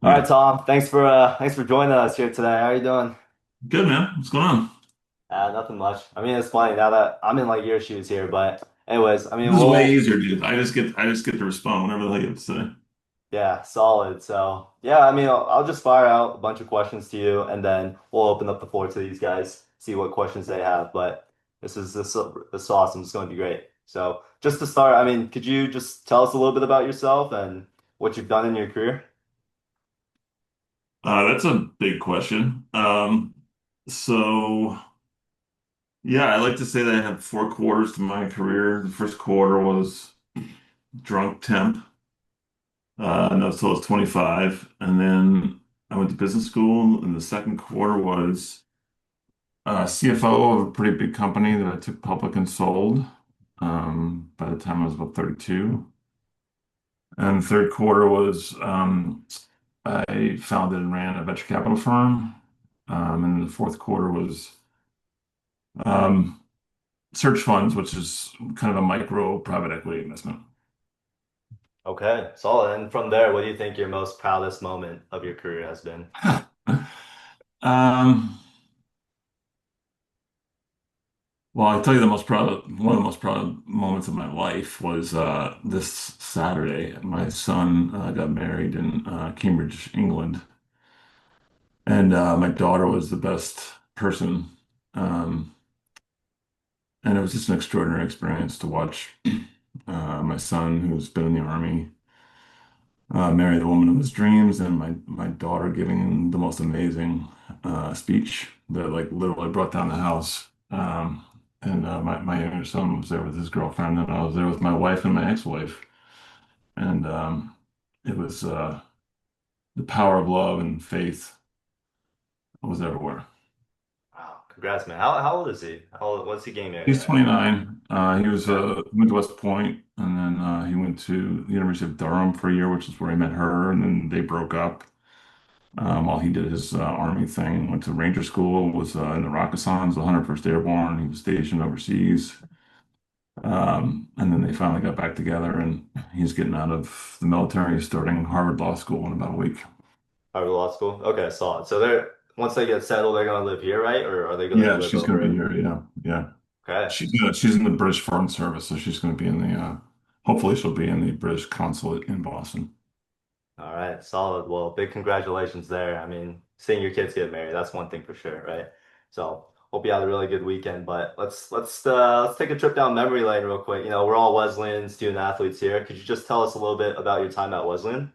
All right, Hey, Tom. Thanks for joining us here today. How are you doing? good man. What's going on? Nothing much. I mean, it's funny now that I'm in like your shoes here, but anyways, I mean, This is way we'll easier, dude. I just get to respond whenever the hell you have to say. yeah, solid. So yeah, I mean, I'll just fire out a bunch of questions to you, and then we'll open up the floor to these guys, see what questions they have. But this is awesome. It's going to be great. So just to start, I mean, could you just tell us a little bit about yourself and what you've done in your career? That's a big question. So yeah, I like to say that I had four quarters to my career. The first quarter was drunk temp, and that was till I was 25, and then I went to business school, and the second quarter was CFO of a pretty big company that I took public and sold. By the time I was about 32. And the third quarter was I founded and ran a venture capital firm. And the fourth quarter was um, search funds, which is kind of a micro private equity investment. Okay, solid. And from there, what do you think your most proudest moment of your career has been? Um, well, I tell you one of the most proud moments of my life was this Saturday. My son got married in Cambridge, England, and my daughter was the best person. Um, And it was just an extraordinary experience to watch my son, who's been in the army, marry the woman of his dreams, and my daughter giving the most amazing speech that like literally brought down the house. And my younger son was there with his girlfriend, and I was there with my wife and my ex-wife. And it was the power of love and faith was everywhere. Wow, congrats, man. How old is he? What's he getting married He's at? 29. He was Okay. went to West Point, and then he went to the University of Durham for a year, which is where he met her, and then they broke up while he did his Army thing. Went to Ranger School, was in the Rocketsons, the 101st Airborne. He was stationed overseas, and then they finally got back together, and he's getting out of the military. He's starting Harvard Law School in about a week. Harvard Law School. Okay, solid. So they're once they get settled, they're gonna live here, right? Or are they gonna Yeah, live she's going over to be in? here. Yeah, yeah. Okay. She's in the British Foreign Service, so she's going to be in the hopefully she'll be in the British consulate in Boston. All right, solid. Well, big congratulations there. I mean, seeing your kids get married, that's one thing for sure, right? So hope you had a really good weekend. But let's take a trip down memory lane real quick. You know, we're all Wesleyan student athletes here. Could you just tell us a little bit about your time at Wesleyan?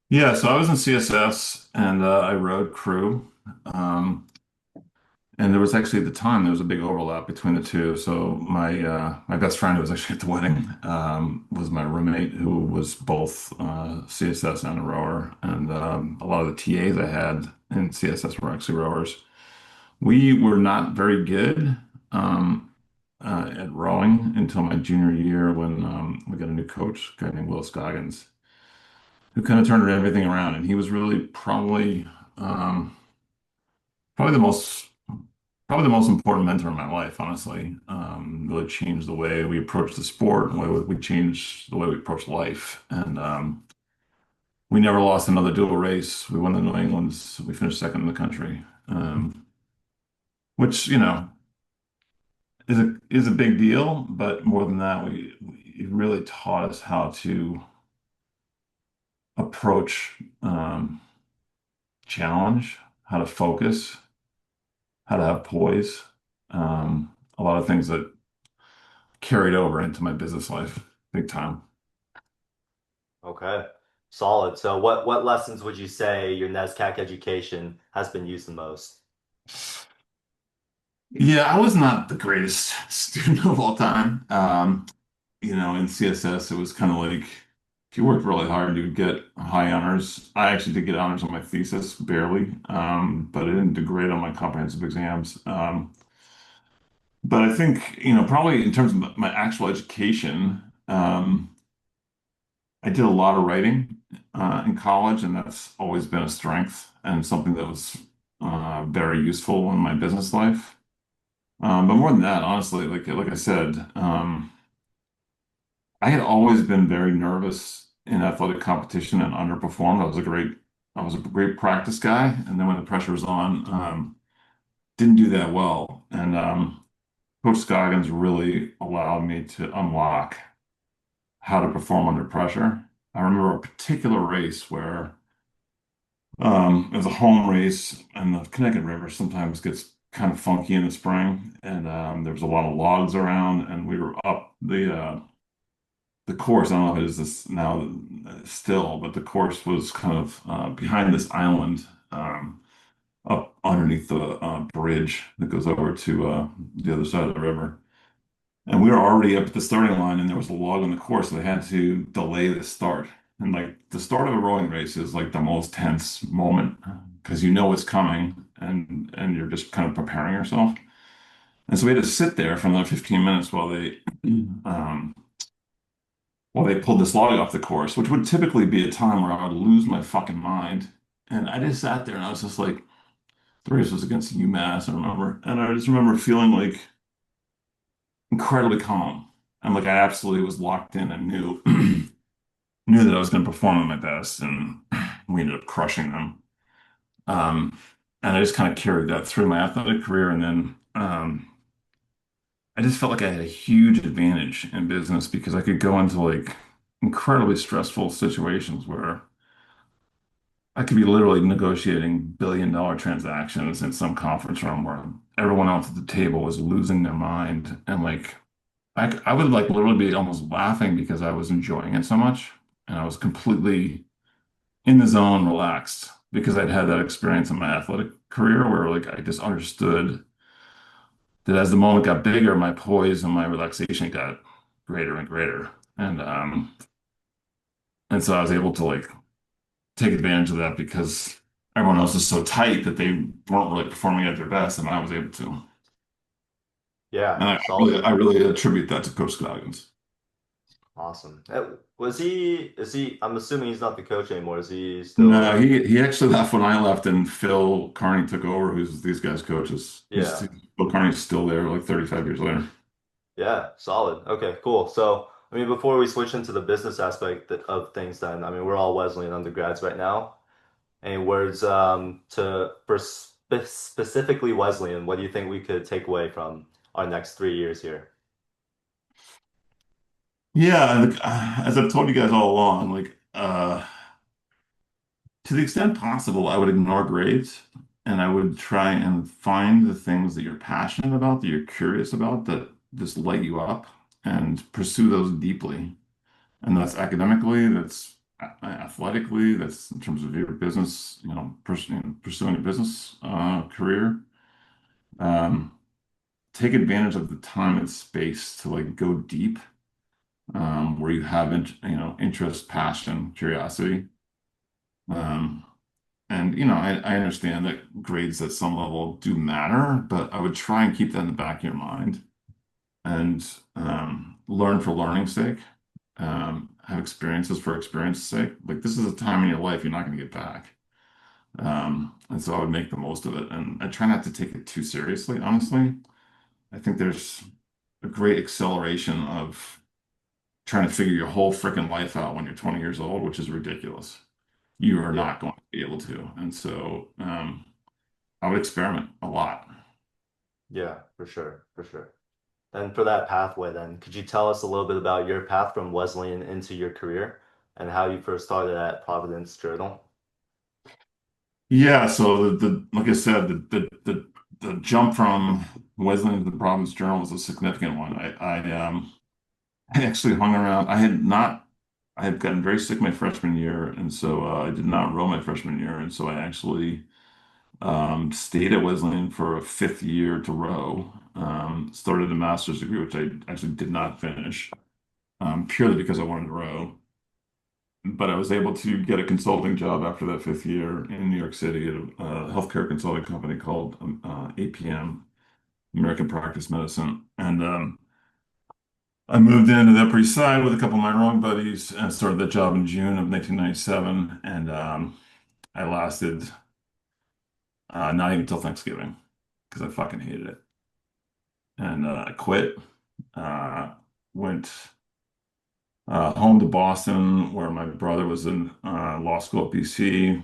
Yeah, so I was in CSS and I rode crew. Um, and there was actually at the time there was a big overlap between the two. So my best friend who was actually at the wedding was my roommate who was both CSS and a rower. And a lot of the TAs I had in CSS were actually rowers. We were not very good at rowing until my junior year when we got a new coach, a guy named Will Scoggins, who kind of turned everything around. And he was really um, probably the most probably the most important mentor in my life, honestly. Really changed the way we approach the sport and the way we changed the way we approach life. And we never lost another dual race. We won the New England's. We finished second in the country, which is a big deal. But more than that, we really taught us how to approach challenge, how to focus, how to have poise. A lot of things that carried over into my business life big time. Okay, solid. So what lessons would you say your NESCAC education has been used the most? Yeah, I was not the greatest student of all time. In CSS, it was kind of like if you worked really hard, you would get high honors. I actually did get honors on my thesis, barely, but I didn't do great on my comprehensive exams. But I think, probably in terms of my actual education, I did a lot of writing in college, and that's always been a strength and something that was very useful in my business life. But more than that, honestly, like I said, I had always been very nervous in athletic competition and underperformed. I was a great practice guy, and then when the pressure was on, didn't do that well. And Coach Scoggins really allowed me to unlock how to perform under pressure. I remember a particular race where it was a home race, and the Connecticut River sometimes gets kind of funky in the spring, and there was a lot of logs around, and we were up the course. I don't know if it is this now still, but the course was kind of behind this island up underneath the bridge that goes over to the other side of the river. And we were already up at the starting line, and there was a log on the course, so they had to delay the start. And like the start of a rowing race is like the most tense moment because you know it's coming, and you're just kind of preparing yourself. And so we had to sit there for another 15 minutes um, while they pulled this log off the course, which would typically be a time where I would lose my fucking mind. And I just sat there and I was just like, the race was against UMass, I remember. And I just remember feeling like incredibly calm. And like I absolutely was locked in and knew knew that I was going to perform at my best, and we ended up crushing them. Um, and I just kind of carried that through my athletic career, and then I just felt like I had a huge advantage in business because I could go into like incredibly stressful situations where I could be literally negotiating billion-dollar transactions in some conference room where everyone else at the table was losing their mind, and like I would like literally be almost laughing because I was enjoying it so much, and I was completely in the zone, relaxed, because I'd had that experience in my athletic career where like I just understood that as the moment got bigger, my poise and my relaxation got greater and greater. And so I was able to like take advantage of that because everyone else is so tight that they weren't really performing at their best, and I was able to. Yeah, And solid. I really attribute that to Coach Scoggins. Awesome. Was is he, I'm assuming he's not the coach anymore. Is he still No, he actually left when I left, and Phil Carney took over, who's these guys' coaches. Yeah. Phil Carney's still there, like 35 years later. Yeah, solid. Okay, cool. So, I mean, before we switch into the business aspect of things, then, I mean, we're all Wesleyan undergrads right now. Any words for specifically Wesleyan, what do you think we could take away from our next 3 years here? Yeah, and, as I've told you guys all along, like to the extent possible, I would ignore grades and I would try and find the things that you're passionate about, that you're curious about, that just light you up and pursue those deeply. And that's academically, that's athletically, that's in terms of your business, pursuing a business career. Um, Take advantage of the time and space to like go deep, where you have interest, passion, curiosity. Um, and I understand that grades at some level do matter, but I would try and keep that in the back of your mind and learn for learning's sake. Have experiences for experience's sake. Like this is a time in your life you're not going to get back. And so I would make the most of it. And I try not to take it too seriously, honestly. I think there's a great acceleration of trying to figure your whole freaking life out when you're 20 years old, which is ridiculous. You are Yeah. not going to be able to. And so I would experiment a lot. Yeah, for sure, for sure. And for that pathway, then, could you tell us a little bit about your path from Wesleyan into your career and how you first started at Providence Journal? Yeah, so like I said, the jump from Wesleyan to the Providence Journal was a significant one. I actually hung around. I had gotten very sick my freshman year, and so I did not row my freshman year, and so I actually stayed at Wesleyan for a fifth year to row. Started a master's degree, which I actually did not finish, purely because I wanted to row. But I was able to get a consulting job after that fifth year in New York City at a healthcare consulting company called APM, American Practice Medicine. And I moved into the Upper East Side with a couple of my rowing buddies and started that job in June of 1997. And I lasted not even till Thanksgiving because I fucking hated it. And I quit, uh, went home to Boston, where my brother was in law school at BC.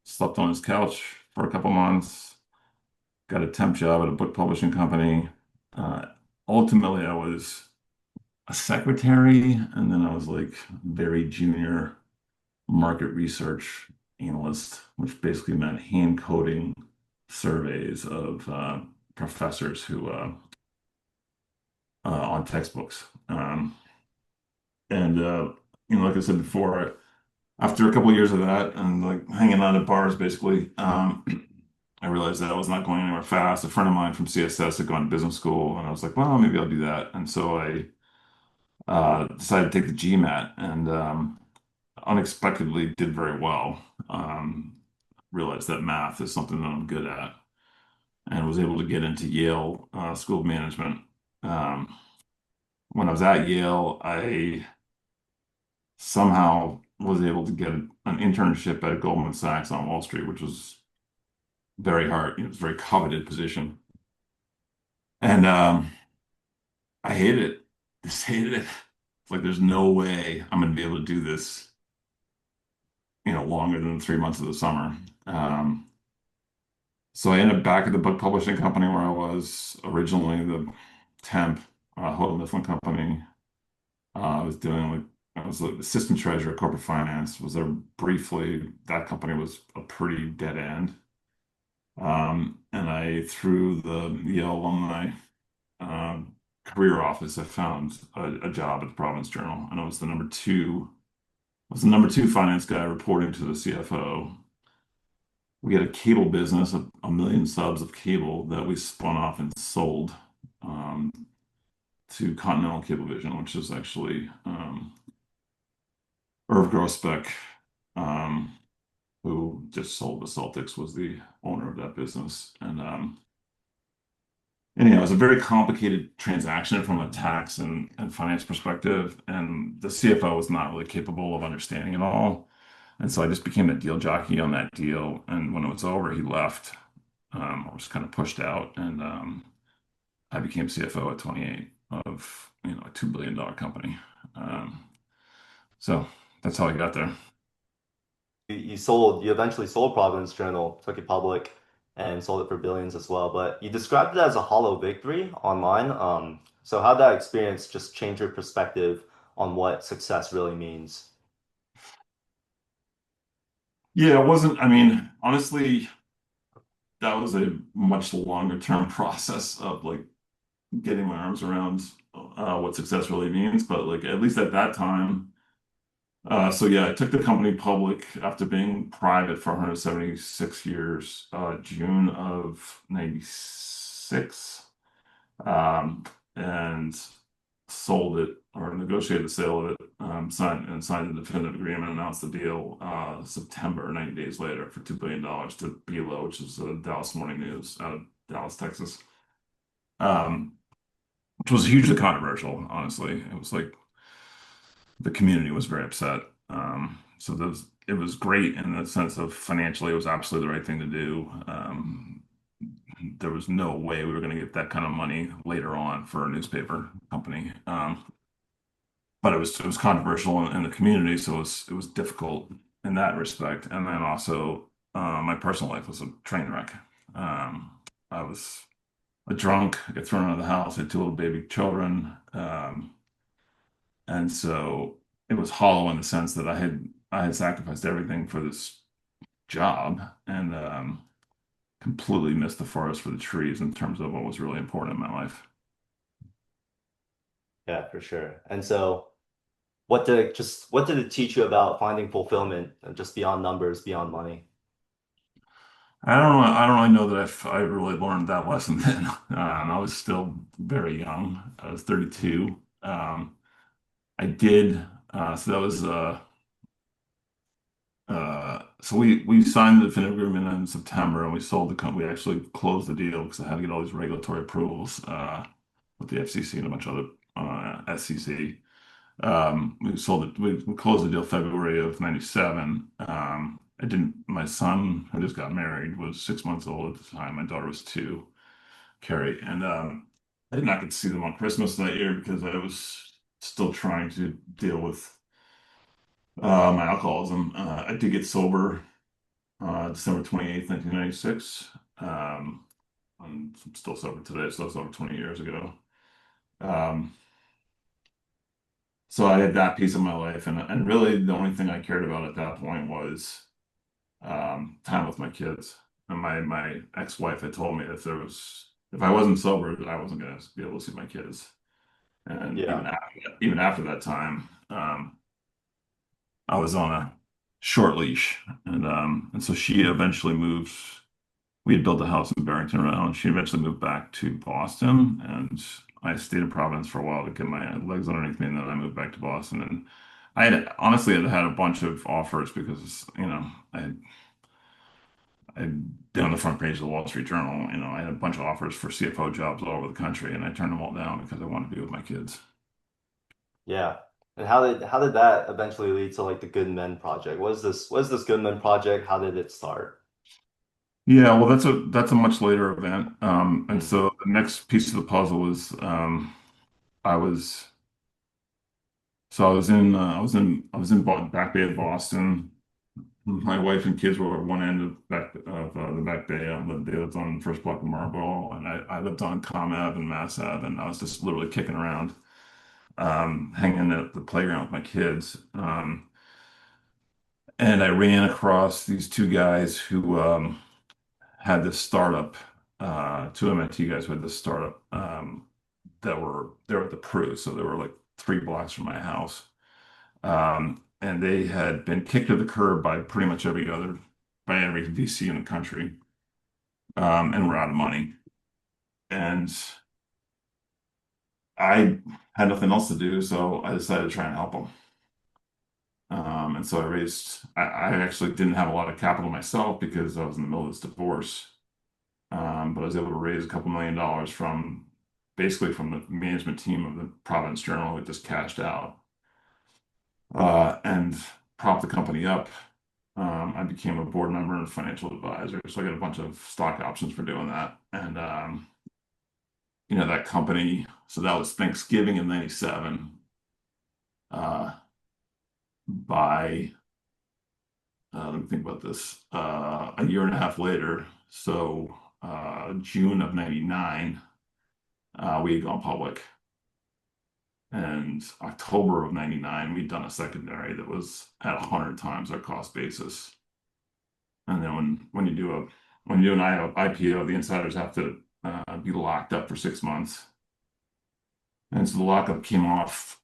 Slept on his couch for a couple months. Got a temp job at a book publishing company. Uh, Ultimately, I was a secretary, and then I was like very junior market research analyst, which basically meant hand coding surveys of professors who on textbooks. And like I said before, after a couple of years of that and like hanging out at bars, basically, I realized that I was not going anywhere fast. A friend of mine from CSS had gone to business school, and I was like, well, maybe I'll do that. And so I decided to take the GMAT, and unexpectedly did very well. Realized that math is something that I'm good at, and was able to get into Yale School of Management. Um, when I was at Yale, I somehow was able to get an internship at Goldman Sachs on Wall Street, which was very hard. It was a very coveted position. And I hated it. Just hated it. It's like there's no way I'm going to be able to do this, longer than 3 months of the summer. So I ended up back at the book publishing company where I was originally, the temp, Houghton Mifflin Company. I was like assistant treasurer, corporate finance. Was there briefly. That company was a pretty dead end. And I, through the Yale alumni career office, I found a job at the Providence Journal, and I was the number two finance guy reporting to the CFO. We had a cable business, a million subs of cable that we spun off and sold um, to Continental Cablevision, which is actually Irv Grousbeck, um, who just sold the Celtics, was the owner of that business. And anyhow, it was a very complicated transaction from a tax and finance perspective, and the CFO was not really capable of understanding it all. And so I just became a deal jockey on that deal. And when it was over, he left. I was kind of pushed out, and I became CFO at 28 of a $2 billion company. Um, so that's how I got there. You eventually sold Providence Journal, took it public, and sold it for billions as well. But you described it as a hollow victory online. So how'd that experience just change your perspective on what success really means? Yeah, it wasn't. I mean, honestly, that was a much longer term process of like getting my arms around what success really means. But like at least at that time, so yeah, I took the company public after being private for 176 years, June of 96, um, and sold it or negotiated the sale of it, signed the definitive agreement, announced the deal September, 90 days later, for $2 billion to Belo, which is Dallas Morning News out of Dallas, Texas. Um, which was hugely controversial, honestly. It was like the community was very upset. So it was great in the sense of financially, it was absolutely the right thing to do. There was no way we were going to get that kind of money later on for a newspaper company. But it was controversial in the community, so it was difficult in that respect. And then also, my personal life was a train wreck. I was a drunk, get thrown out of the house, had two little baby children. And so it was hollow in the sense that I had sacrificed everything for this job, and completely missed the forest for the trees in terms of what was really important in my life. Yeah, for sure. And so what did it teach you about finding fulfillment just beyond numbers, beyond money? I don't really know that I really learned that lesson then. I was still very young. I was 32. I did. So that was so we signed the definitive agreement in September, and we sold the company. We actually closed the deal because I had to get all these regulatory approvals with the FCC and a bunch of other SEC. We sold it. We closed the deal February of '97. I didn't. My son, who just got married, was 6 months old at the time. My daughter was two, Carrie, and I did not get to see them on Christmas that year because I was still trying to deal with my alcoholism. I did get sober December 28th, 1996. I'm still sober today, so that's over 20 years ago. Um, so I had that piece of my life, and really the only thing I cared about at that point was time with my kids. And my ex-wife had told me if I wasn't sober, I wasn't going to be able to see my kids. And Yeah. even after that time, I was on a short leash, and so she eventually moved. We had built a house in Barrington Row, and she eventually moved back to Boston, and I stayed in Providence for a while to get my legs underneath me, and then I moved back to Boston. And I had honestly had a bunch of offers because I'd been on the front page of the Wall Street Journal. I had a bunch of offers for CFO jobs all over the country, and I turned them all down because I wanted to be with my kids. Yeah. And how did that eventually lead to like the Good Men Project? What is this Good Men Project? How did it start? Yeah, well, that's a much later event. And Mm. so the next piece of the puzzle is I was Back Bay of Boston. My wife and kids were at one end of the Back Bay. They lived on the first block of Marlboro, and I lived on Com Ave and Mass Ave, and I was just literally kicking around, hanging at the playground with my kids. And I ran across these two guys who had this startup, two MIT guys who had this startup they were at the Pru, so they were like 3 blocks from my house. And they had been kicked to the curb by every VC in the country, and were out of money. And I had nothing else to do, so I decided to try and help them. And so I actually didn't have a lot of capital myself because I was in the middle of this divorce. But I was able to raise a couple $1 million basically from the management team of the Providence Journal who just cashed out, and propped the company up. I became a board member and financial advisor, so I got a bunch of stock options for doing that. And that company. So that was Thanksgiving of '97. Uh, by Let me think about this. A year and a half later, so June of '99, we had gone public. And October of '99, we'd done a secondary that was at 100 times our cost basis. And then when you do an IPO, the insiders have to be locked up for 6 months. And so the lockup came off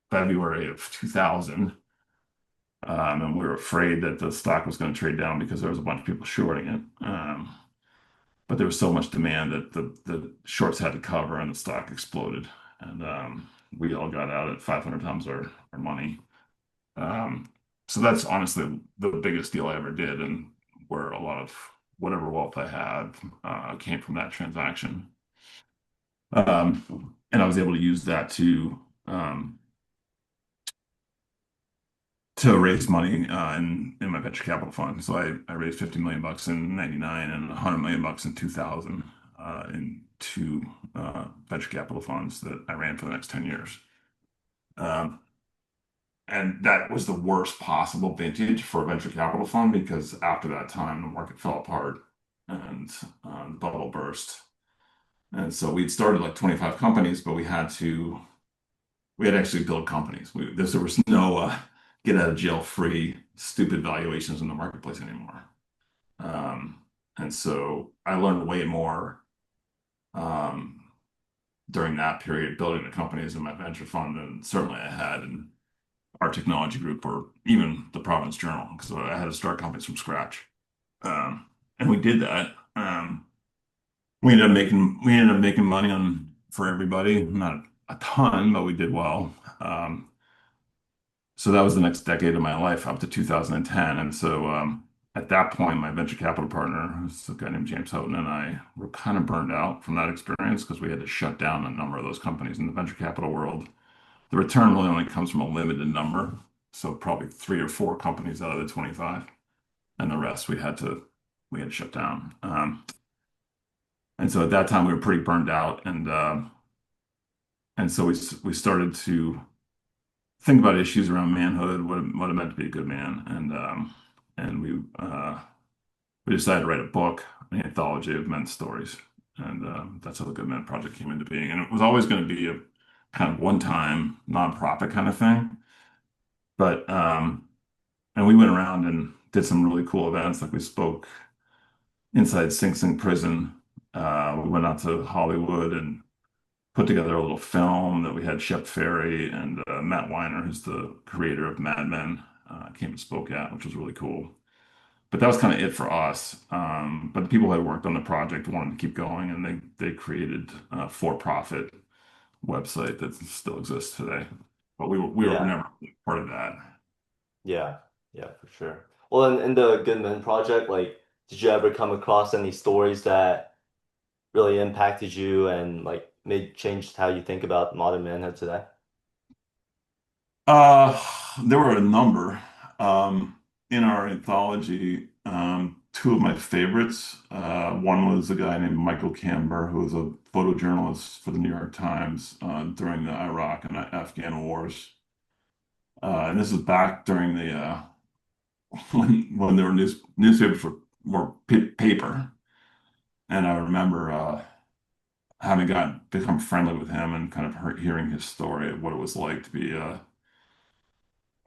February of 2000. And we were afraid that the stock was going to trade down because there was a bunch of people shorting it. But there was so much demand that the shorts had to cover, and the stock exploded. And we all got out at 500 times our money. Um, so that's honestly the biggest deal I ever did, and where a lot of whatever wealth I had came from that transaction. And I was able to use that to raise money in my venture capital fund. So I raised 50 million bucks in '99 and 100 million bucks in 2000 in two venture capital funds that I ran for the next 10 years. Um, and that was the worst possible vintage for a venture capital fund because after that time, the market fell apart and the bubble burst. And so we'd started like 25 companies, but we had to actually build companies. There was no get out of jail free stupid valuations in the marketplace anymore. Um, and so I learned way more um, during that period building the companies in my venture fund than certainly I had in our technology group or even the Providence Journal because I had to start companies from scratch. And we did that. We ended up making money on for everybody, not a ton, but we did well. So that was the next decade of my life up to 2010. And so at that point, my venture capital partner, who's a guy named James Houghton, and I were kind of burned out from that experience because we had to shut down a number of those companies in the venture capital world. The return really only comes from a limited number. So probably 3 or 4 companies out of the 25. And the rest we had to shut down. And so at that time we were pretty burned out. and so we started to think about issues around manhood, what it meant to be a good man, and we decided to write a book, an anthology of men's stories, and that's how the Good Men Project came into being. And it was always going to be a kind of one-time nonprofit kind of thing, but and we went around and did some really cool events, like we spoke inside Sing Sing prison. We went out to Hollywood and put together a little film that we had Shep Ferry and Matt Weiner, who's the creator of Mad Men, came and spoke at, which was really cool. But that was kind of it for us. But the people who had worked on the project wanted to keep going, and they created a for-profit website that still exists today. But we were Yeah, never part of that. yeah, yeah, for sure. Well, in the Good Men Project, like, did you ever come across any stories that really impacted you and like made changed how you think about modern manhood today? Uh, there were a number in our anthology. Two of my favorites. One was a guy named Michael Camber, who was a photojournalist for the New York Times during the Iraq and Afghan wars. And this is back during the when there were newspapers were paper. And I remember having become friendly with him and kind of hearing his story of what it was like to be a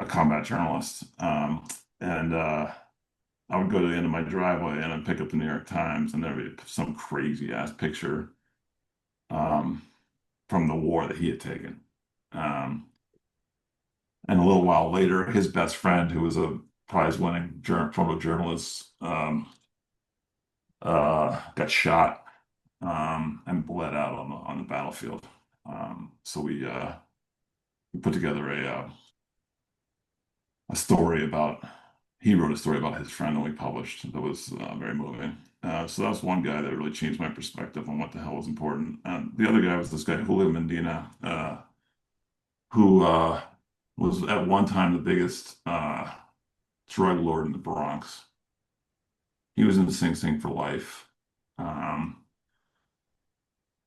combat journalist. And I would go to the end of my driveway and I'd pick up the New York Times, and there'd be some crazy ass picture um, from the war that he had taken. Um, and a little while later, his best friend, who was a prize-winning photojournalist, got shot and bled out on the battlefield. So we put together a story about he wrote a story about his friend that we published that was very moving. So that was one guy that really changed my perspective on what the hell was important. And the other guy was this guy, Julio Medina, who was at one time the biggest drug lord in the Bronx. He was in Sing Sing for life. Um,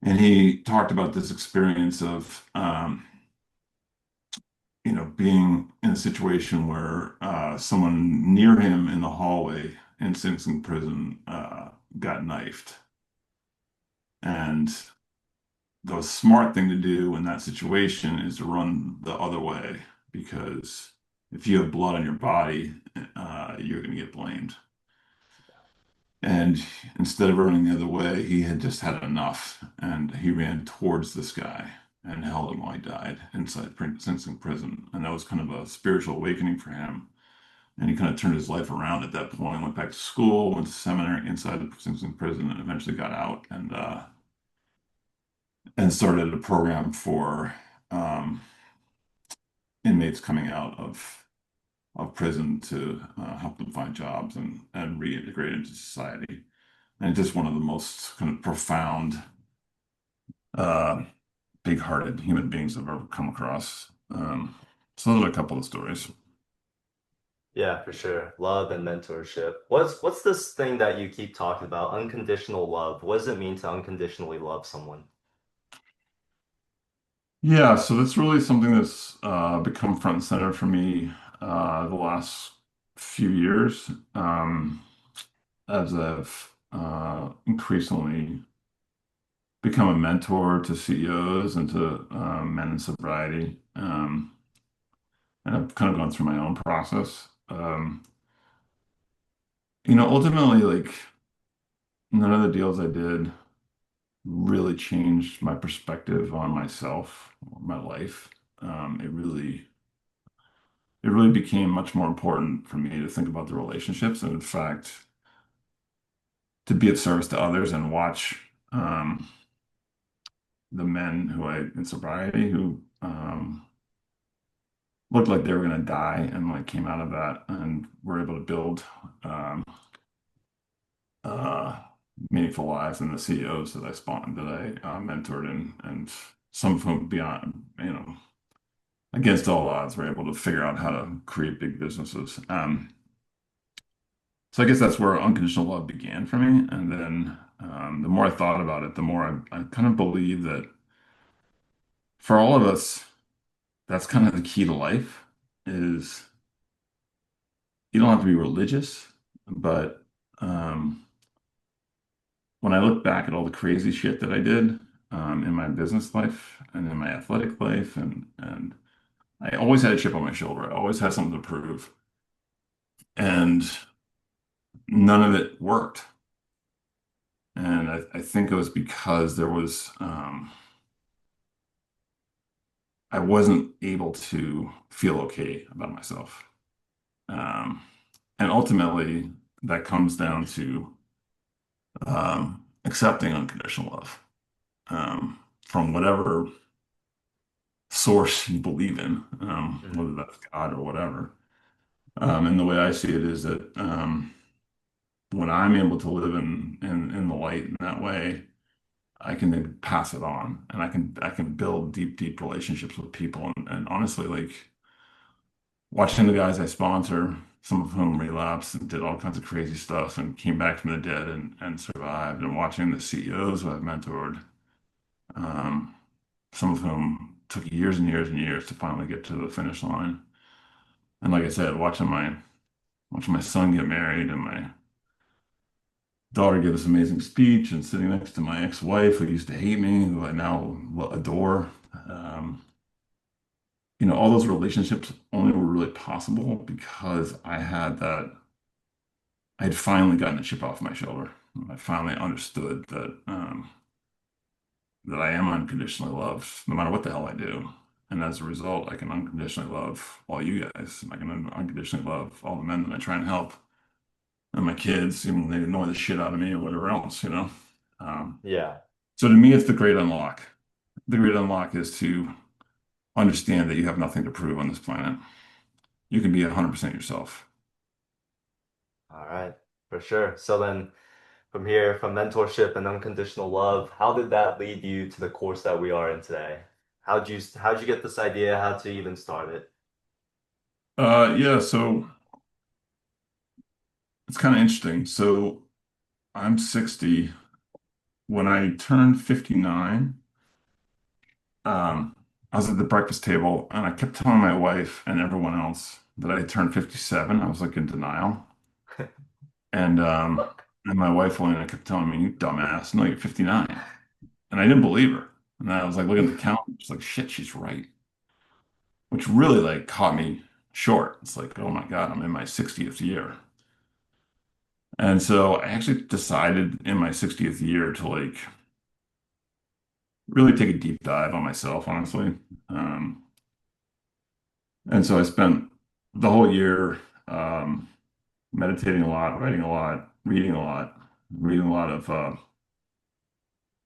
and he talked about this experience of being in a situation where someone near him in the hallway in Sing Sing prison got knifed. And the smart thing to do in that situation is to run the other way because if you have blood on your body, you're going to get blamed. And instead of running the other way, he had just had enough and he ran towards this guy and held him while he died inside Sing Sing prison. And that was kind of a spiritual awakening for him. And he kind of turned his life around at that point, went back to school, went to seminary inside the Sing Sing prison, and eventually got out and started a program for um, inmates coming out of prison to help them find jobs and reintegrate into society. And just one of the most kind of profound, uh, big-hearted human beings I've ever come across. So those are a couple of stories. Yeah, for sure. Love and mentorship. What's this thing that you keep talking about? Unconditional love. What does it mean to unconditionally love someone? Yeah, so that's really something that's become front and center for me the last few years as I've increasingly become a mentor to CEOs and to men in sobriety. And I've kind of gone through my own process. Ultimately, like none of the deals I did really changed my perspective on myself or my life. It really became much more important for me to think about the relationships and, in fact, to be of service to others and watch the men who I in sobriety who looked like they were going to die and like came out of that and were able to build um, uh, meaningful lives, and the CEOs that I spawned that I mentored and some of whom beyond against all odds were able to figure out how to create big businesses. So I guess that's where unconditional love began for me. And then the more I thought about it, the more I kind of believe that for all of us, that's kind of the key to life is you don't have to be religious, but um, when I look back at all the crazy shit that I did in my business life and in my athletic life, and I always had a chip on my shoulder. I always had something to prove, and none of it worked. And I think it was because I wasn't able to feel okay about myself. Um, and ultimately, that comes down to accepting unconditional love from whatever source you believe in, Mhm. whether that's God or whatever. And the way I see it is that when I'm able to live in the light in that way, I can then pass it on, and I can build deep relationships with people. And honestly, like watching the guys I sponsor, some of whom relapsed and did all kinds of crazy stuff and came back from the dead and survived, and watching the CEOs who I've mentored, um, some of whom took years and years and years to finally get to the finish line. And like I said, watching my son get married and my daughter give this amazing speech and sitting next to my ex-wife who used to hate me, who I now adore. Um, all those relationships only were really possible because I had finally gotten a chip off my shoulder. I finally understood that I am unconditionally loved no matter what the hell I do. And as a result, I can unconditionally love all you guys. I can unconditionally love all the men that I try and help and my kids, even when they annoy the shit out of me or whatever else. Um, Yeah. so to me, it's the great unlock. The great unlock is to understand that you have nothing to prove on this planet. You can be 100% yourself. All right. For sure. So then from here, from mentorship and unconditional love, how did that lead you to the course that we are in today? How'd you get this idea? How'd you even start it? Yeah, so it's kind of interesting. So I'm 60. When I turned 59, I was at the breakfast table and I kept telling my wife and everyone else that I turned 57. I was like in denial. And and my wife went and kept telling me, "You dumbass, no, you're 59." And I didn't believe her. And I was like looking at the calendar, it's like, shit, she's right. Which really like caught me short. It's like, oh my God, I'm in my 60th year. And so I actually decided in my 60th year to like really take a deep dive on myself, honestly. Um, and so I spent the whole year meditating a lot, writing a lot, reading a lot of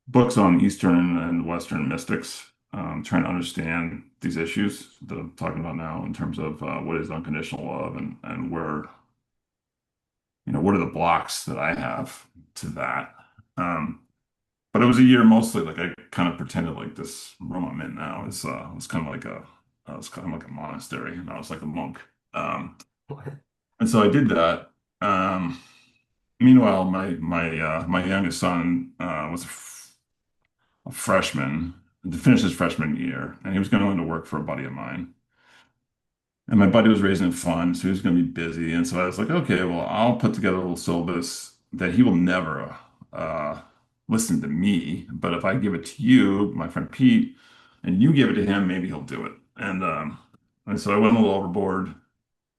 books on Eastern and Western mystics, trying to understand these issues that I'm talking about now in terms of what is unconditional love and what are the blocks that I have to that. Um, but it was a year mostly like I kind of pretended like this room I'm in now is was kind of like a monastery, and I was like a monk. Um, and so I did that. Um, Meanwhile, my youngest son was a freshman to finish his freshman year, and he was going to work for a buddy of mine. And my buddy was raising a fund, so he was going to be busy. And so I was like, okay, well, I'll put together a little syllabus that he will never listen to me. But if I give it to you, my friend Pete, and you give it to him, maybe he'll do it. And so I went a little overboard.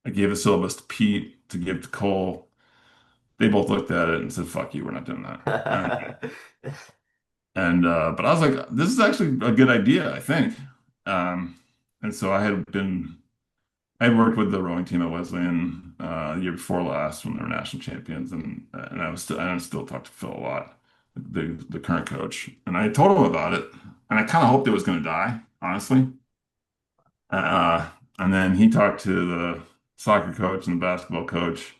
I gave the syllabus to Pete to give to Cole. They both looked at it and said, fuck you, we're not doing that. But I was like, this is actually a good idea, I think. Um, and so I had worked with the rowing team at Wesleyan the year before last when they were national champions, and I still talk to Phil a lot, the current coach, and I told him about it, and I kind of hoped it was going to die, honestly. Uh, and then he talked to the soccer coach and the basketball coach,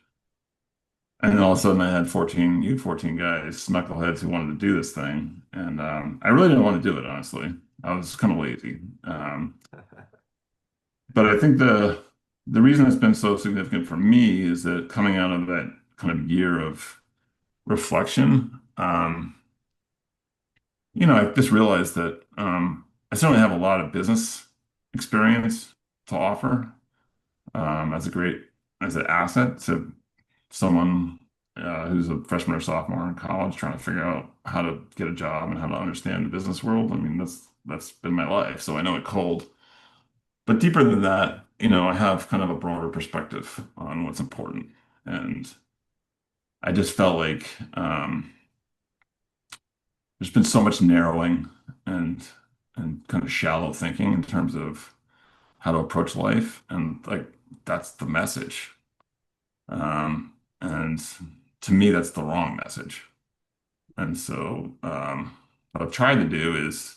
and then all of a sudden I had 14 guys, knuckleheads who wanted to do this thing, and I really didn't want to do it, honestly. I was kind of lazy. But I think the reason it's been so significant for me is that coming out of that kind of year of reflection, I just realized that. I certainly have a lot of business experience to offer as a great as an asset to someone who's a freshman or sophomore in college trying to figure out how to get a job and how to understand the business world. I mean, that's been my life, so I know it cold. But deeper than that, I have kind of a broader perspective on what's important. And I just felt like there's been so much narrowing and kind of shallow thinking in terms of how to approach life. And like that's the message. And to me, that's the wrong message. And so what I've tried to do is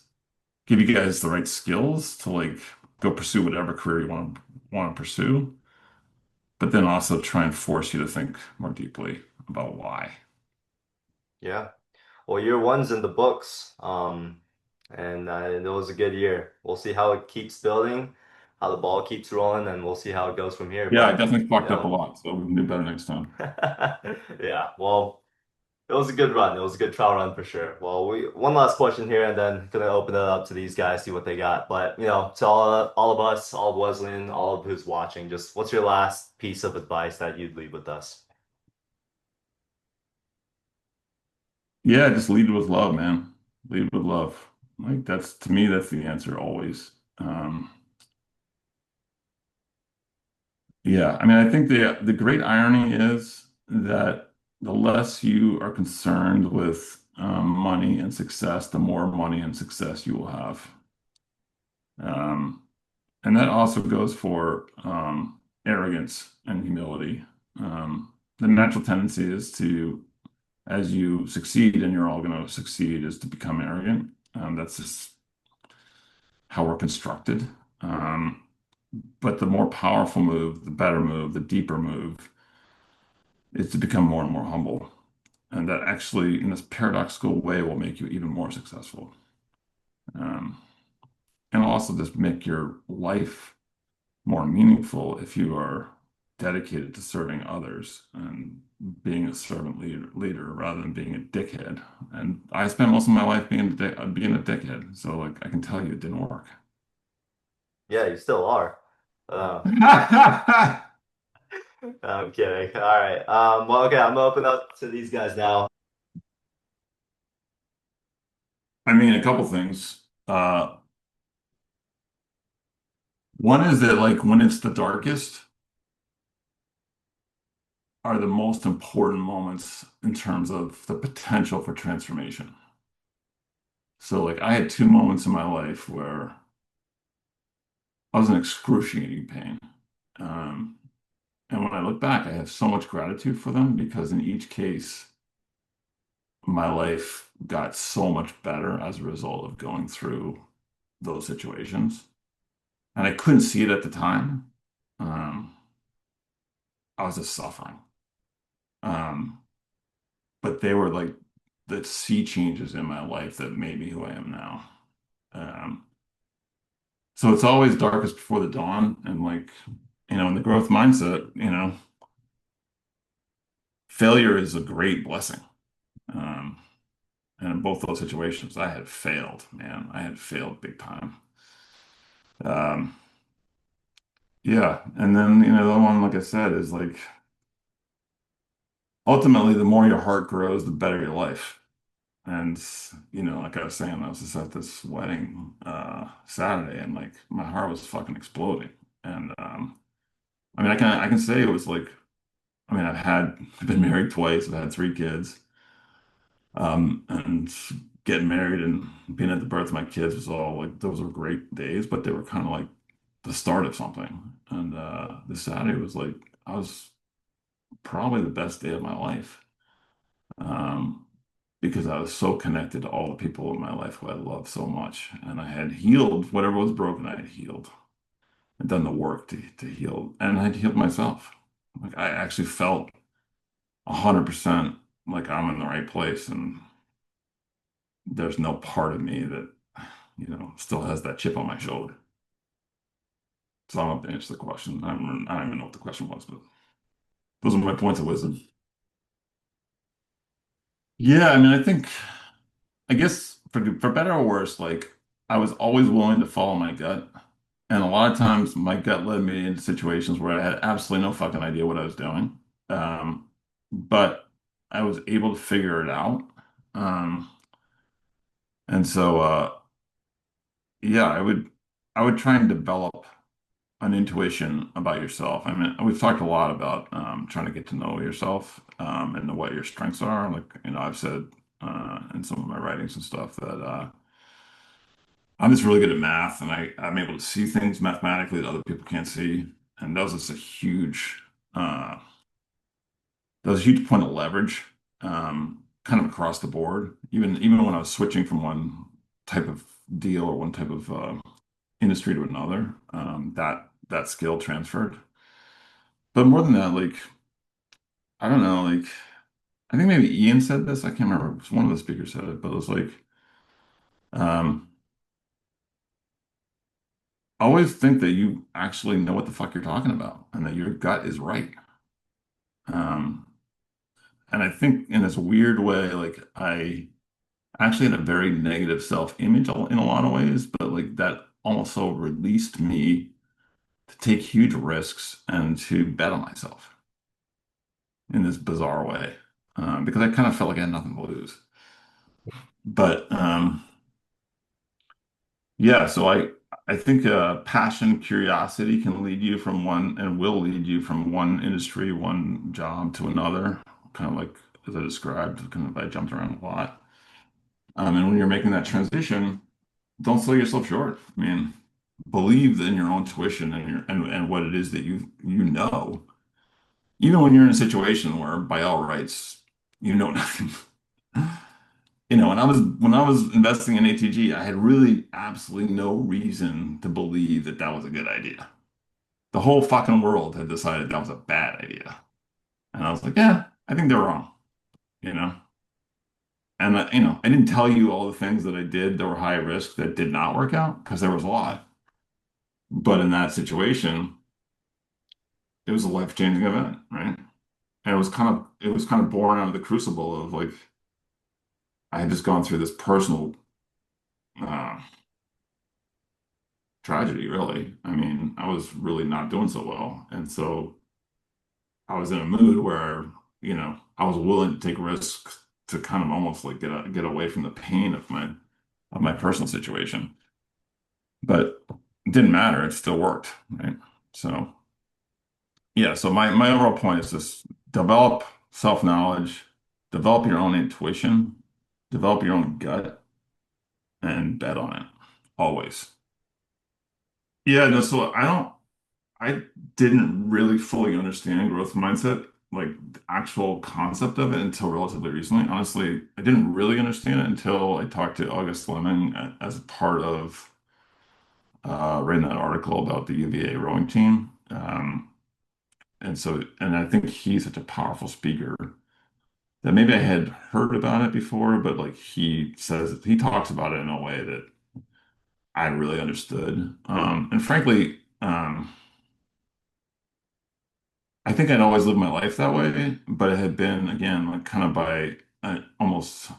give you guys the right skills to like go pursue whatever career you want to pursue, but then also try and force you to think more deeply about why. Yeah. Well, year one's in the books. And it was a good year. We'll see how it keeps building, how the ball keeps rolling, and we'll see how it goes from here. Yeah, I But, definitely you fucked up a know, lot, so we can do better next time. yeah, well, it was a good run. It was a good trial run for sure. Well, we one last question here, and then gonna open it up to these guys, see what they got. But, to all of us, all of Wesleyan, all of who's watching, just what's your last piece of advice that you'd leave with us? Yeah, just lead with love, man. Lead with love. Like that's to me, that's the answer always. Yeah, I mean, I think the great irony is that the less you are concerned with money and success, the more money and success you will have. Um, and that also goes for arrogance and humility. The natural tendency is to, as you succeed, and you're all going to succeed, is to become arrogant. That's just how we're constructed. Um, but the more powerful move, the better move, the deeper move is to become more and more humble. And that actually, in this paradoxical way, will make you even more successful. Um, and also just make your life more meaningful if you are dedicated to serving others and being a servant leader rather than being a dickhead. And I spent most of my life being a dickhead, so like I can tell you it didn't work. Yeah, you still are. Uh, I I'm kidding. All right. Well, okay, I'm gonna open up to these guys now. mean, a couple things. One is that like when it's the darkest are the most important moments in terms of the potential for transformation. So like I had two moments in my life where I was in excruciating pain. Um, and when I look back, I have so much gratitude for them because in each case, my life got so much better as a result of going through those situations. And I couldn't see it at the time. Um, I was just suffering. Um, but they were like the sea changes in my life that made me who I am now. Um, so it's always darkest before the dawn. And like, in the growth mindset, failure is a great blessing. Um, and in both those situations, I had failed, man. I had failed big time. Um, yeah. And then, the other one, like I said, is like ultimately, the more your heart grows, the better your life. And, like I was saying, I was just at this wedding Saturday and like my heart was fucking exploding. And I mean, I can say it was like, I mean, I've been married twice, I've had three kids. And getting married and being at the birth of my kids was all like those were great days, but they were kind of like the start of something. And this Saturday was like I was probably the best day of my life. Um, because I was so connected to all the people in my life who I loved so much. And I had healed whatever was broken, I had healed and done the work to heal. And I had healed myself. Like I actually felt 100% like I'm in the right place. And there's no part of me that, still has that chip on my shoulder. So I don't have to answer the question. I don't even know what the question was, but those are my points of wisdom. Yeah, I mean, I guess for better or worse, like I was always willing to follow my gut. And a lot of times my gut led me into situations where I had absolutely no fucking idea what I was doing. Um, but I was able to figure it out. Um, and so yeah, I would try and develop an intuition about yourself. I mean, we've talked a lot about trying to get to know yourself and know what your strengths are. Like, I've said in some of my writings and stuff that I'm just really good at math, and I'm able to see things mathematically that other people can't see. And uh, that was a huge point of leverage, kind of across the board. Even when I was switching from one type of deal or one type of industry to another, that skill transferred. But more than that, like I don't know, like I think maybe Ian said this. I can't remember. It was one of the speakers said it, but it was like, um, always think that you actually know what the fuck you're talking about and that your gut is right. Um, and I think in this weird way, like I actually had a very negative self-image in a lot of ways, but like that also released me to take huge risks and to bet on myself in this bizarre way. Because I kind of felt like I had nothing to lose. But yeah, so I think passion, curiosity can lead you from one and will lead you from one industry, one job to another, kind of like as I described, kind of I jumped around a lot. And when you're making that transition, don't sell yourself short. I mean, believe in your own tuition and and what it is that you know, even when you're in a situation where by all rights you know nothing. When I was investing in ATG, I had really absolutely no reason to believe that that was a good idea. The whole fucking world had decided that was a bad idea. And I was like, yeah, I think they're wrong, you know? And I didn't tell you all the things that I did that were high risk that did not work out because there was a lot. But in that situation, it was a life-changing event, right? And it was kind of born out of the crucible of like I had just gone through this personal uh, tragedy, really. I mean, I was really not doing so well. And so I was in a mood where, I was willing to take risks to kind of almost like get away from the pain of my personal situation. But it didn't matter. It still worked, right? So yeah, so my overall point is just develop self-knowledge, develop your own intuition, develop your own gut, and bet on it. Always. Yeah, no, so I didn't really fully understand growth mindset, like the actual concept of it until relatively recently. Honestly, I didn't really understand it until I talked to August Lemon as a part of reading that article about the UVA rowing team. And I think he's such a powerful speaker that maybe I had heard about it before, but like he talks about it in a way that I really understood. And frankly, I think I'd always lived my life that way, but it had been again like kind of by almost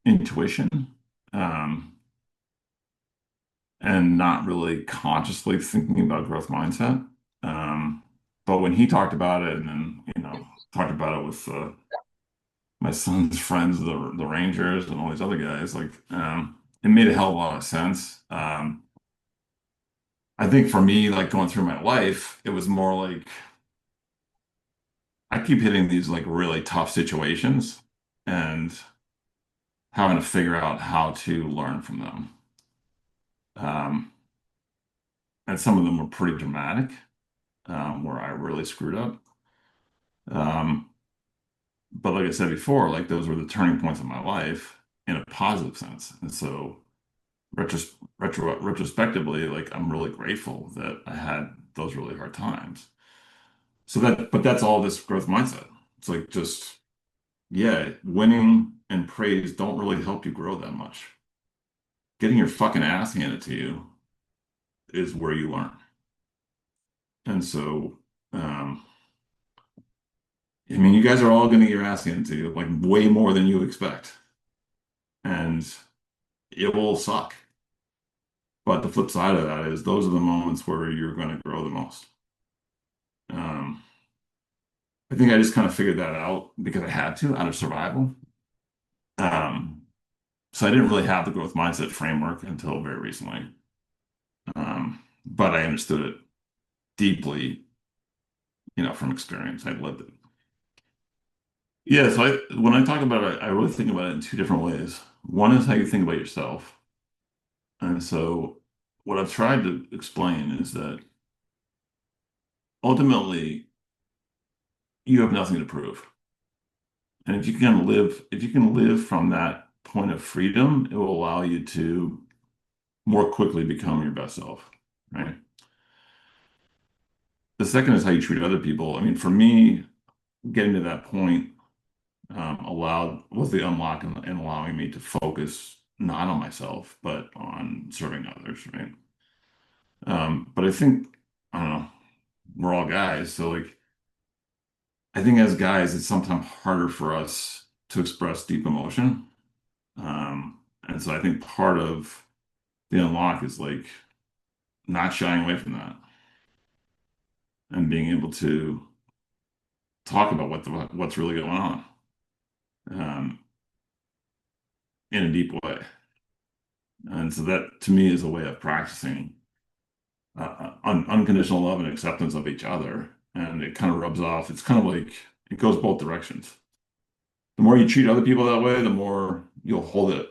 intuition, um, and not really consciously thinking about growth mindset. But when he talked about it, and then talked about it with my son's friends, the Rangers, and all these other guys, like it made a hell of a lot of sense. I think for me, like going through my life, it was more like I keep hitting these like really tough situations and having to figure out how to learn from them. Um, and some of them were pretty dramatic, where I really screwed up. Um, but like I said before, like those were the turning points of my life in a positive sense. And so retrospectively, like I'm really grateful that I had those really hard times. But that's all this growth mindset. It's like just, yeah, winning and praise don't really help you grow that much. Getting your fucking ass handed to you is where you learn. And so, um, I mean, you guys are all going to get your ass handed to you, like way more than you expect. And it will suck. But the flip side of that is those are the moments where you're going to grow the most. Um, I think I just kind of figured that out because I had to out of survival. Um, so I didn't really have the growth mindset framework until very recently. But I understood it deeply, from experience. I lived it. Yeah, so when I talk about it, I really think about it in two different ways. One is how you think about yourself. And so what I've tried to explain is that ultimately you have nothing to prove. And if you can live from that point of freedom, it will allow you to more quickly become your best self, right? The second is how you treat other people. I mean, for me, getting to that point allowed was the unlock and allowing me to focus not on myself, but on serving others, right? But I think, I don't know, we're all guys, so like I think as guys, it's sometimes harder for us to express deep emotion. And so I think part of the unlock is like not shying away from that and being able to talk about what's really going on um, in a deep way. And so that to me is a way of practicing unconditional love and acceptance of each other. And it kind of rubs off. It's kind of like it goes both directions. The more you treat other people that way, the more you'll hold it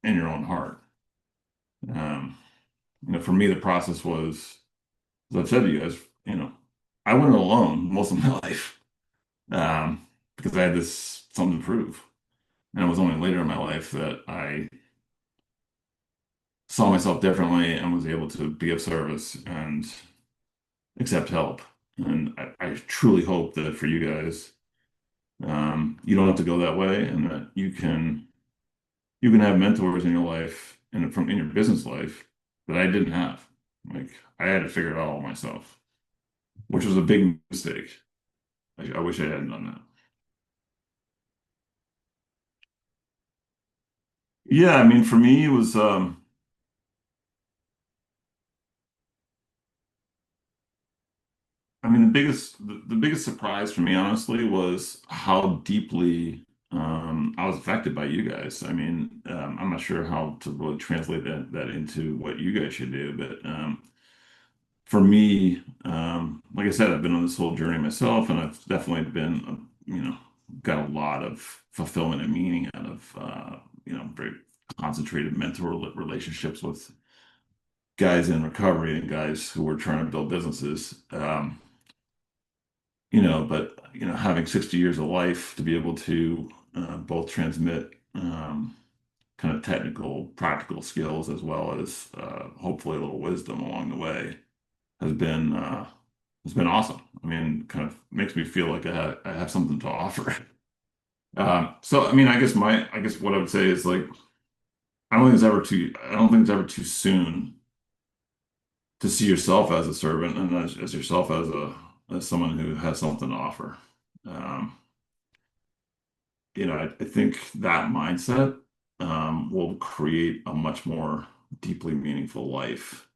in your own heart. Um, for me, the process was, as I've said to you guys, you know, I went alone most of my life because I had this something to prove. And it was only later in my life that I saw myself differently and was able to be of service and accept help. And I truly hope that for you guys, you don't have to go that way, and that you can have mentors in your life and from in your business life that I didn't have. Like I had to figure it out all myself, which was a big mistake. I wish I hadn't done that. Yeah, I mean, for me, it was. I mean, the biggest surprise for me, honestly, was how deeply I was affected by you guys. I mean, I'm not sure how to really translate that into what you guys should do, but for me, like I said, I've been on this whole journey myself, and I've definitely been, got a lot of fulfillment and meaning out of, very concentrated mentor relationships with guys in recovery and guys who were trying to build businesses. But having 60 years of life to be able to both transmit kind of technical, practical skills as well as hopefully a little wisdom along the way has been awesome. I mean, kind of makes me feel like I have something to offer. So I mean, I guess what I would say is like I don't think it's ever too soon to see yourself as a servant and as yourself as someone who has something to offer. Um, I think that mindset will create a much more deeply meaningful life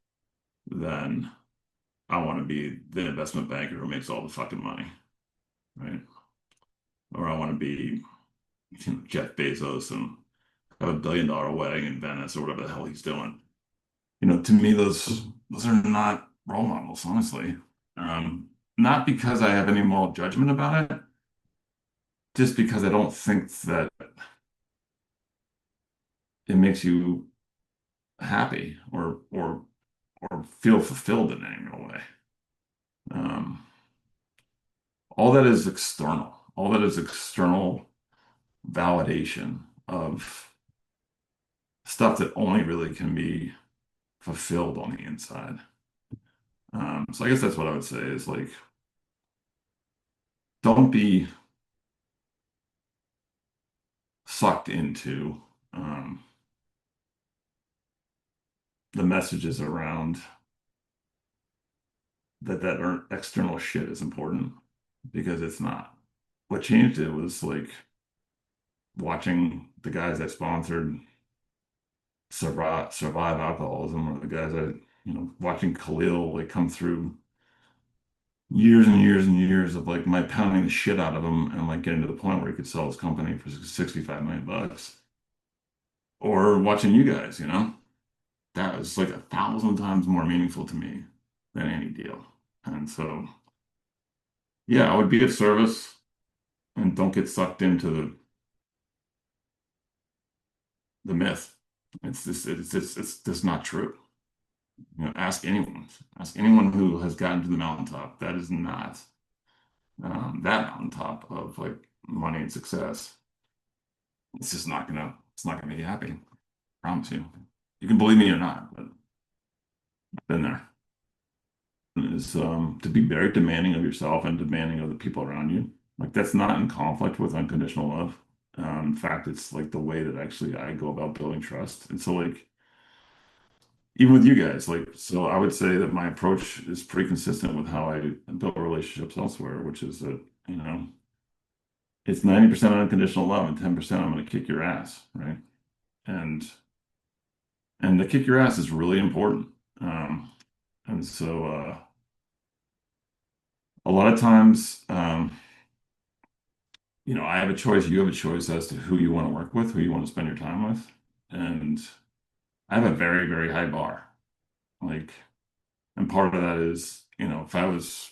than I want to be the investment banker who makes all the fucking money, right? Or I want to be Jeff Bezos and have $1 billion wedding in Venice or whatever the hell he's doing. To me, those are not role models, honestly. Not because I have any moral judgment about it, just because I don't think that it makes you happy or feel fulfilled in any real way. Um, all that is external. All that is external validation of stuff that only really can be fulfilled on the inside. So I guess that's what I would say is like, don't be sucked into the messages around that external shit is important because it's not. What changed it was like watching the guys I sponsored survive alcoholism, or the guys that, watching Khalil like come through years and years and years of like my pounding the shit out of him and like getting to the point where he could sell his company for 65 million bucks. Or watching you guys, that was like 1,000 times more meaningful to me than any deal. And so, yeah, I would be of service and don't get sucked into the myth. It's just not true. Ask anyone who has gotten to the mountaintop. That is not that mountaintop of like money and success. It's not gonna make you happy. I promise you. You can believe me or not, but I've been there. Is to be very demanding of yourself and demanding of the people around you. Like that's not in conflict with unconditional love. In fact, it's like the way that actually I go about building trust. And so like even with you guys, like so I would say that my approach is pretty consistent with how I build relationships elsewhere, which is that, it's 90% unconditional love and 10% I'm gonna kick your ass, right? And and the kick your ass is really important. Um, and so a lot of times I have a choice, you have a choice as to who you want to work with, who you want to spend your time with. And I have a very, very high bar. Like, and part of that is, if I was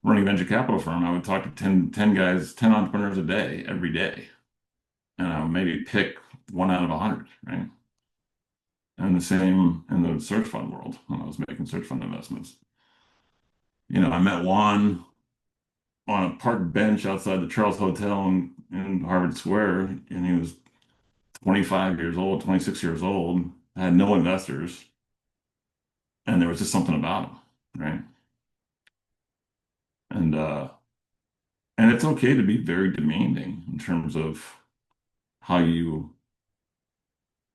running a venture capital firm, I would talk to 10 guys, 10 entrepreneurs a day, every day. And I would maybe pick one out of 100, right? And the same in the search fund world when I was making search fund investments. I met Juan on a park bench outside the Charles Hotel in Harvard Square, and he was 25 years old, 26 years old, had no investors, and there was just something about him, right? And uh and it's okay to be very demanding in terms of how you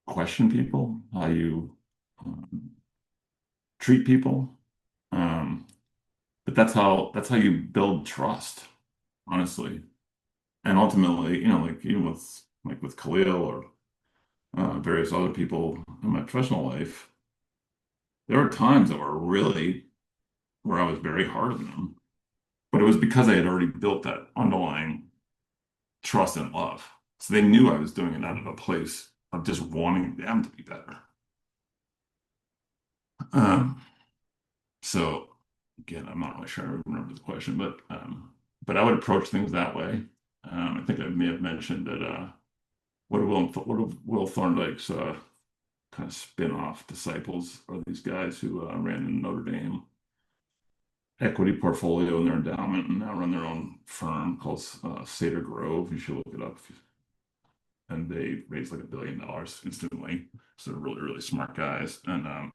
question people, how you um, treat people. Um, but that's how you build trust, honestly. And ultimately, like even with Khalil or various other people in my professional life, there were times that were really where I was very hard on them. But it was because I had already built that underlying trust and love. So they knew I was doing it out of a place of just wanting them to be better. Um, so again, I'm not really sure I remember the question, but I would approach things that way. I think I may have mentioned that what are Will Thorndike's kind of spin-off disciples are these guys who ran in Notre Dame equity portfolio in their endowment and now run their own firm called Seder Grove. You should look it up. And they raised like $1 billion instantly. So they're really, really smart guys. And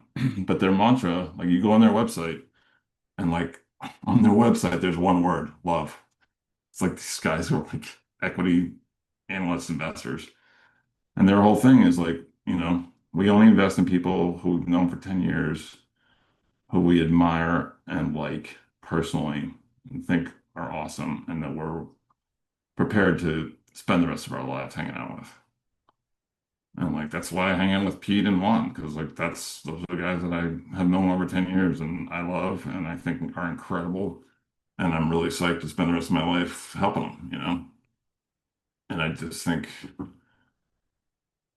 but their mantra, like you go on their website and like on their website, there's one word, love. It's like these guys who are like equity analysts, investors. And their whole thing is like, we only invest in people who we've known for 10 years, who we admire and like personally and think are awesome and that we're prepared to spend the rest of our lives hanging out with. And like that's why I hang out with Pete and Juan, because like those are the guys that I have known over 10 years and I love and I think are incredible. And I'm really psyched to spend the rest of my life helping them. And I just think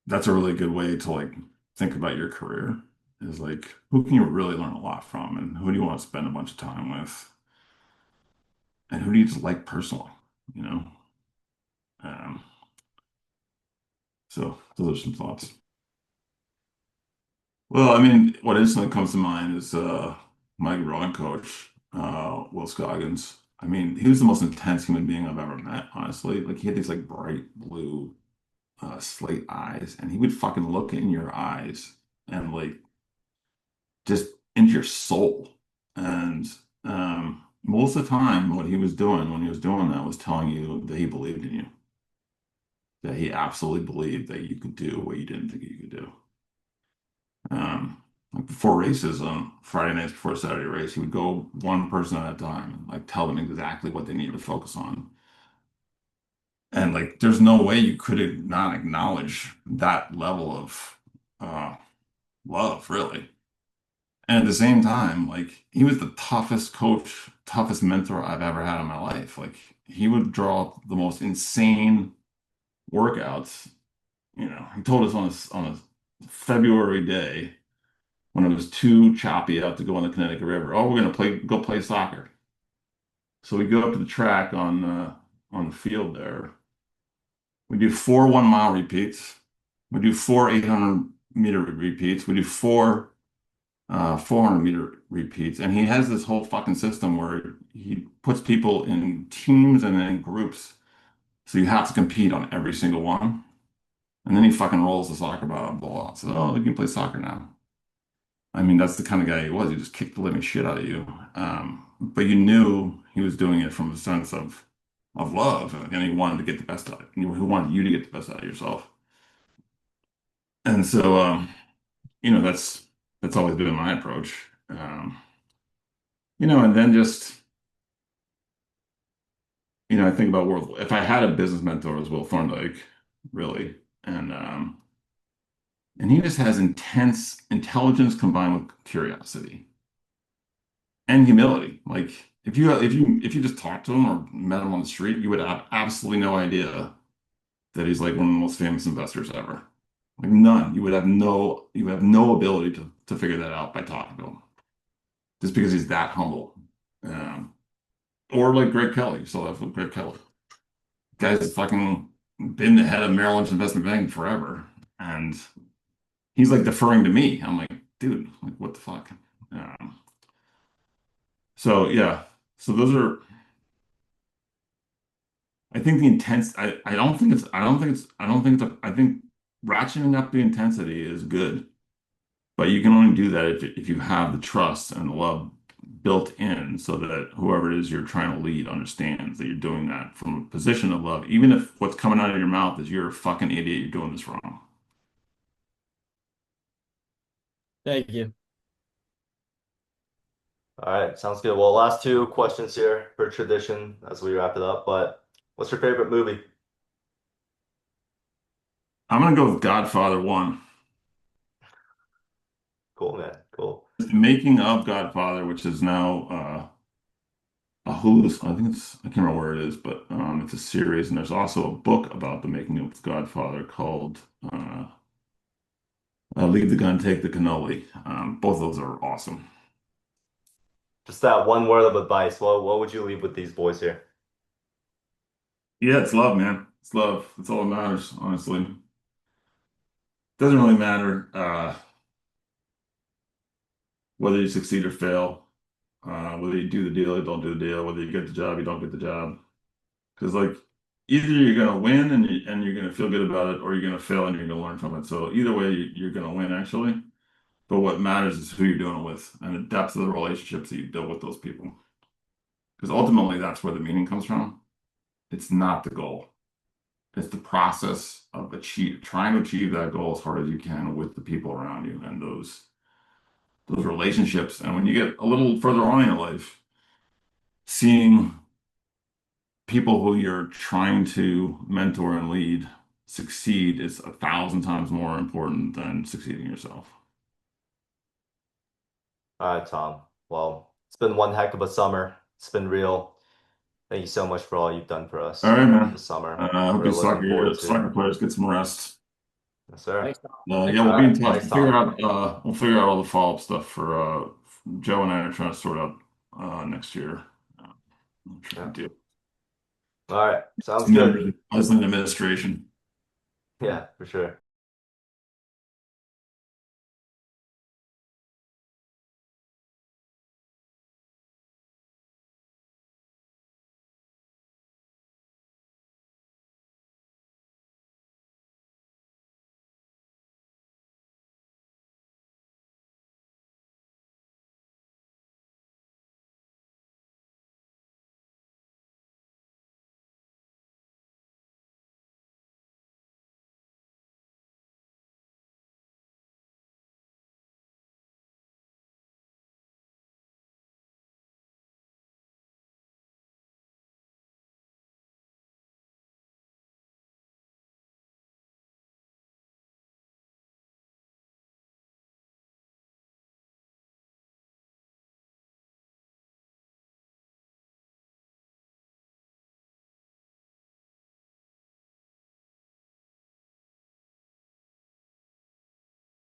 that's a really good way to like think about your career is like who can you really learn a lot from and who do you want to spend a bunch of time with and who do you just like personally, you know? Um, so those are some thoughts. Well, I mean, what instantly comes to mind is my rowing coach, Will Scoggins. I mean, he was the most intense human being I've ever met, honestly. Like he had these like bright blue slate eyes, and he would fucking look in your eyes and like just into your soul. And most of the time, what he was doing when he was doing that was telling you that he believed in you, that he absolutely believed that you could do what you didn't think you could do. Like before races on Friday nights before Saturday race, he would go one person at a time and like tell them exactly what they needed to focus on. And like there's no way you could not acknowledge that level of uh, love, really. And at the same time, like he was the toughest coach, toughest mentor I've ever had in my life. Like he would draw up the most insane workouts. He told us on a February day when it was too choppy out to go on the Connecticut River. Oh, we're gonna go play soccer. So we go up to the track on the field there. We do 4 1 mile repeats. We do 4 800-meter repeats. We do 400-meter repeats. And he has this whole fucking system where he puts people in teams and then in groups. So you have to compete on every single one. And then he fucking rolls the soccer ball out. So, oh, you can play soccer now. I mean, that's the kind of guy he was. He just kicked the living shit out of you. But you knew he was doing it from a sense of love, and he wanted to get the best out of you. He wanted you to get the best out of yourself. And so, that's always been my approach. And then just, I think about World. If I had a business mentor, it was Will Thorndike, really, and he just has intense intelligence combined with curiosity and humility. Like if you just talked to him or met him on the street, you would have absolutely no idea that he's like one of the most famous investors ever. Like none. You have no ability to figure that out by talking to him, just because he's that humble. Um, or like Greg Kelly. You saw that with Greg Kelly. Guy's fucking been the head of Merrill Lynch investment banking forever, and he's like deferring to me. I'm like, dude, like what the fuck? Um, so yeah, so those are. I think the intense. I don't think it's. I don't think it's. I don't think it's. I think ratcheting up the intensity is good, but you can only do that if you have the trust and the love built in, so that whoever it is you're trying to lead understands that you're doing that from a position of love, even if what's coming out of your mouth is you're a fucking idiot, you're doing this wrong. Thank you. All right, sounds good. Well, last two questions here for tradition as we wrap it up. But what's your favorite movie? I'm gonna go with Godfather 1. Cool, man. Cool. The making of Godfather, which is now a Hulu's. I think I can't remember where it is, but it's a series, and there's also a book about the making of Godfather called "Leave the Gun, Take the Cannoli." Both of those are awesome. Just that one word of advice. What would you leave with these boys here? Yeah, it's love, man. It's love. That's all that matters, honestly. Doesn't really matter whether you succeed or fail, whether you do the deal or don't do the deal, whether you get the job, you don't get the job. Because like either you're gonna win and you're gonna feel good about it, or you're gonna fail and you're gonna learn from it. So either way, you're gonna win actually. But what matters is who you're doing it with and the depth of the relationships that you build with those people. Because ultimately, that's where the meaning comes from. It's not the goal. It's the process of trying to achieve that goal as hard as you can with the people around you and those relationships. And when you get a little further on in your life, seeing people who you're trying to mentor and lead succeed is 1,000 times more important than succeeding yourself. All right, Tom. Well, it's been one heck of a summer. It's been real. Thank you so much for all you've done for All us right, man. this summer. I hope We're you looking forward to. soccer players get some rest. Yes, sir. Thanks, Tom. Yeah, Thanks, we'll All Tom. be right. in touch. Thanks, Tom. We'll figure out all the follow-up stuff for Joe and I are trying to sort out next year. I'm trying Yeah. to do All right. Sounds some good. members of the administration. Yeah, for sure.